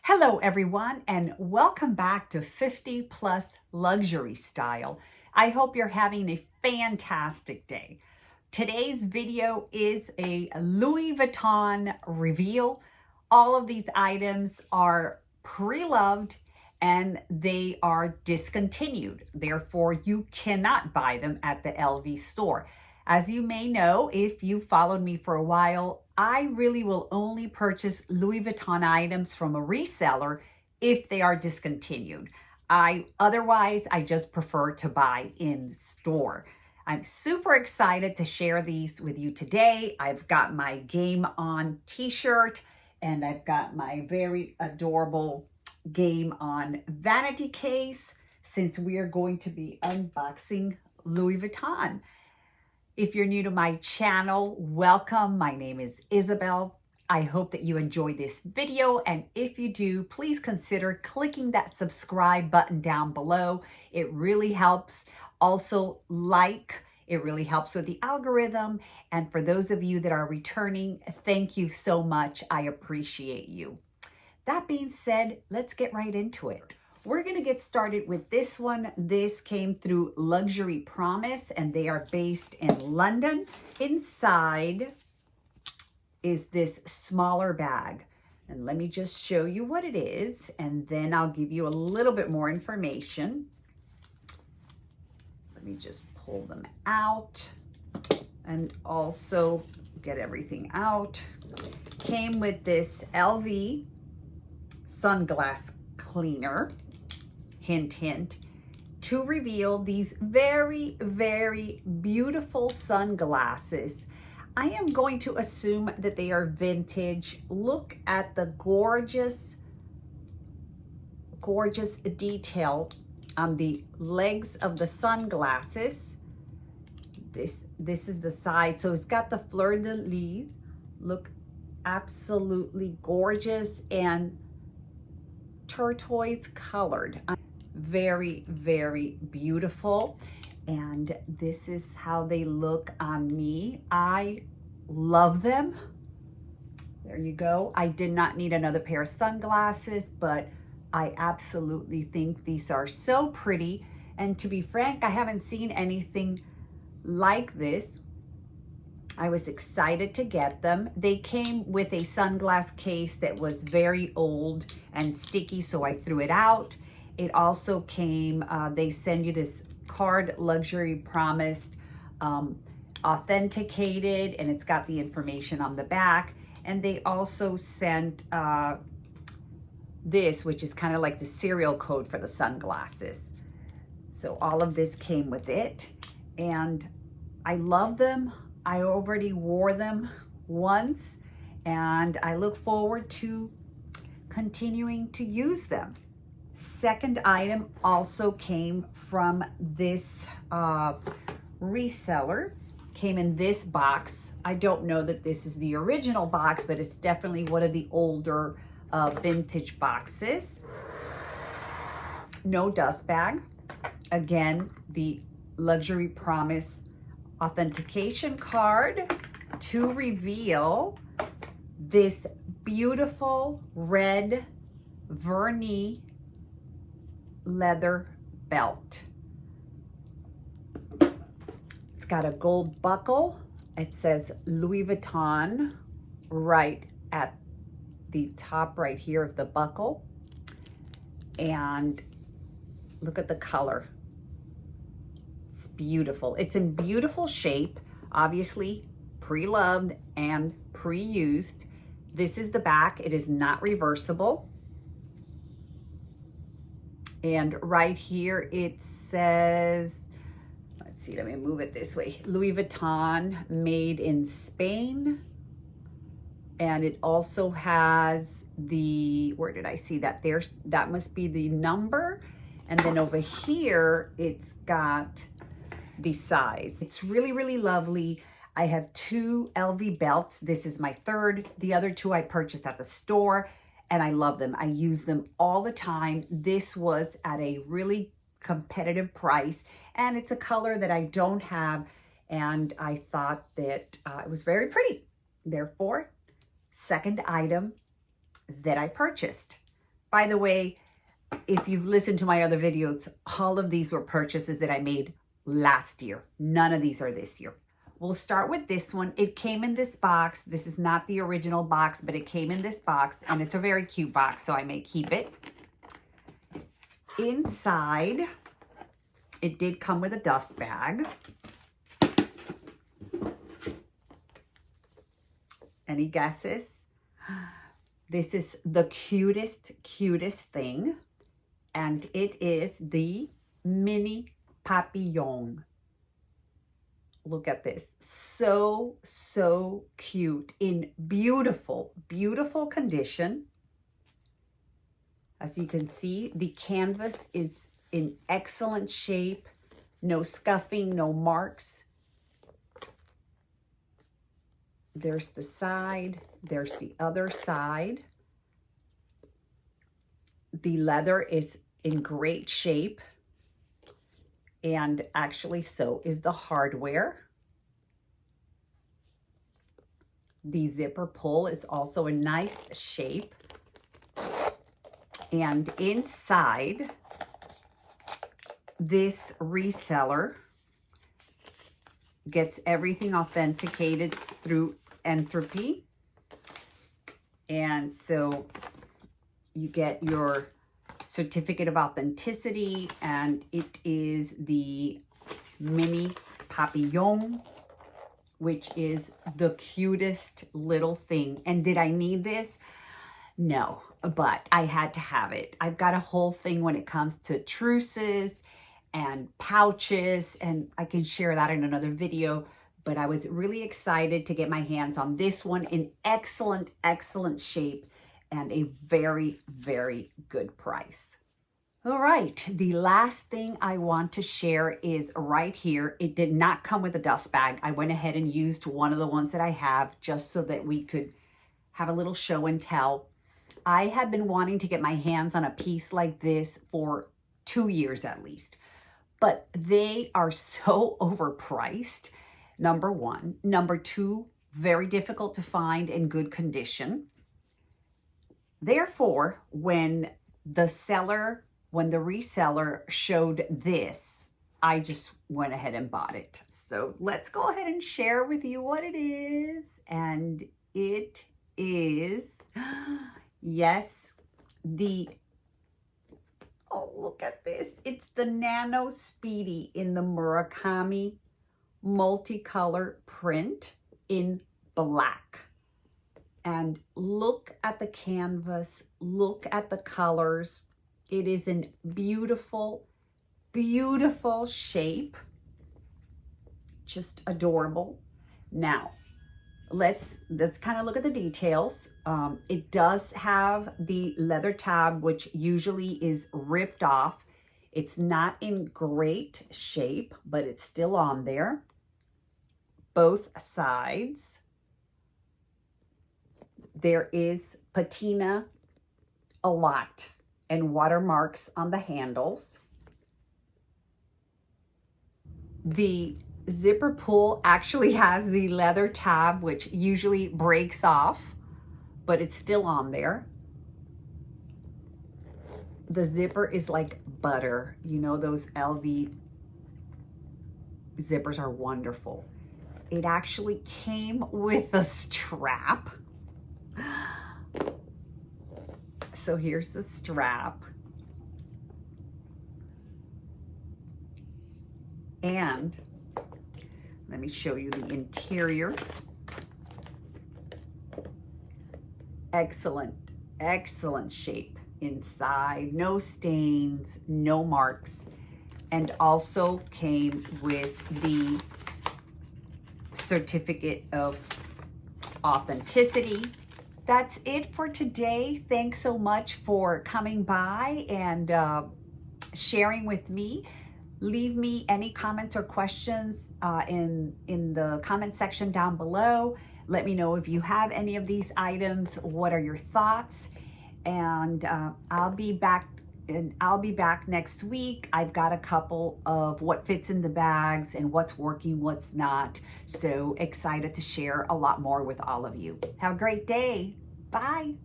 Hello everyone, and welcome back to 50 Plus Luxury Style. I hope you're having a fantastic day. Today's video is a Louis Vuitton reveal. All of these items are pre-loved and they are discontinued. Therefore, you cannot buy them at the LV store. As you may know, if you followed me for a while, I really will only purchase Louis Vuitton items from a reseller if they are discontinued. Otherwise, I just prefer to buy in store. I'm super excited to share these with you today. I've got my Game On t-shirt and I've got my very adorable Game On vanity case since we are going to be unboxing Louis Vuitton. If you're new to my channel, welcome. My name is Isabel. I hope that you enjoyed this video, and if you do, please consider clicking that subscribe button down below. It really helps. Also, it really helps with the algorithm. And for those of you that are returning, thank you so much. I appreciate you. That being said, let's get right into it. We're going to get started with this one. This came through Luxury Promise, and they are based in London. Inside is this smaller bag. And let me just show you what it is, and then I'll give you a little bit more information. Let me just pull them out and also get everything out. Came with this LV sunglass cleaner. Hint, hint, to reveal these very, very beautiful sunglasses. I am going to assume that they are vintage. Look at the gorgeous, gorgeous detail on the legs of the sunglasses. This is the side. So it's got the fleur de lis. Look absolutely gorgeous and turquoise colored. Very, very beautiful. And this is how they look on me. I love them. There you go. I did not need another pair of sunglasses, but I absolutely think these are so pretty. And to be frank, I haven't seen anything like this. I was excited to get them. They came with a sunglass case that was very old and sticky, so I threw it out. It also came, they send you this card, Luxury Promised, authenticated, and it's got the information on the back. And they also sent this, which is kind of like the serial code for the sunglasses. So all of this came with it, and I love them. I already wore them once, and I look forward to continuing to use them. Second item also came from this reseller. Came in this box. I don't know that this is the original box, but it's definitely one of the older vintage boxes. No dust bag. Again, the Luxury Promise authentication card to reveal this beautiful red verny leather belt. It's got a gold buckle. It says Louis Vuitton right at the top right here of the buckle. And look at the color. It's beautiful. It's in beautiful shape, obviously pre-loved and pre-used. This is the back. It is not reversible. And right here it says, let's see, let me move it this way. Louis Vuitton, made in Spain. And it also has the, where did I see that? There's, that must be the number. And then over here, it's got the size. It's really, really lovely. I have two LV belts. This is my third. The other two I purchased at the store, and I love them. I use them all the time. This was at a really competitive price, and it's a color that I don't have, and I thought that it was very pretty. Therefore, second item that I purchased. By the way, if you've listened to my other videos, all of these were purchases that I made last year. None of these are this year. We'll start with this one. It came in this box. This is not the original box, but it came in this box, and it's a very cute box, so I may keep it. Inside, it did come with a dust bag. Any guesses? This is the cutest thing, and it is the mini papillon. Look at this. So cute, in beautiful condition. As you can see, the canvas is in excellent shape. No scuffing, no marks. There's the side. There's the other side. The leather is in great shape. And actually, so is the hardware. The zipper pull is also in nice shape. And inside, this reseller gets everything authenticated through Entropy. And so you get your certificate of authenticity, and it is the mini papillon, which is the cutest little thing. And did I need this? No, but I had to have it. I've got a whole thing when it comes to truces and pouches, and I can share that in another video, but I was really excited to get my hands on this one in excellent shape and a very good price. All right, the last thing I want to share is right here. It did not come with a dust bag. I went ahead and used one of the ones that I have just so that we could have a little show and tell. I have been wanting to get my hands on a piece like this for 2 years at least, but they are so overpriced, number one. Number two, very difficult to find in good condition. Therefore, when the reseller showed this, I just went ahead and bought it. So let's go ahead and share with you what it is. And it is, yes, oh, look at this. It's the Nano Speedy in the Murakami multicolor print in black. And look at the canvas, look at the colors. It is in beautiful shape. Just adorable. Now, let's kind of look at the details. It does have the leather tab, which usually is ripped off. It's not in great shape, but it's still on there. Both sides. There is patina a lot and watermarks on the handles. The zipper pull actually has the leather tab, which usually breaks off, but it's still on there. The zipper is like butter. You know, those LV zippers are wonderful. It actually came with a strap. So here's the strap. And let me show you the interior. Excellent shape inside. No stains, no marks. And also came with the certificate of authenticity. That's it for today. Thanks so much for coming by and sharing with me. Leave me any comments or questions in the comment section down below. Let me know if you have any of these items. What are your thoughts? And I'll be back next week. I've got a couple of what fits in the bags and what's working, what's not. So excited to share a lot more with all of you. Have a great day. Bye.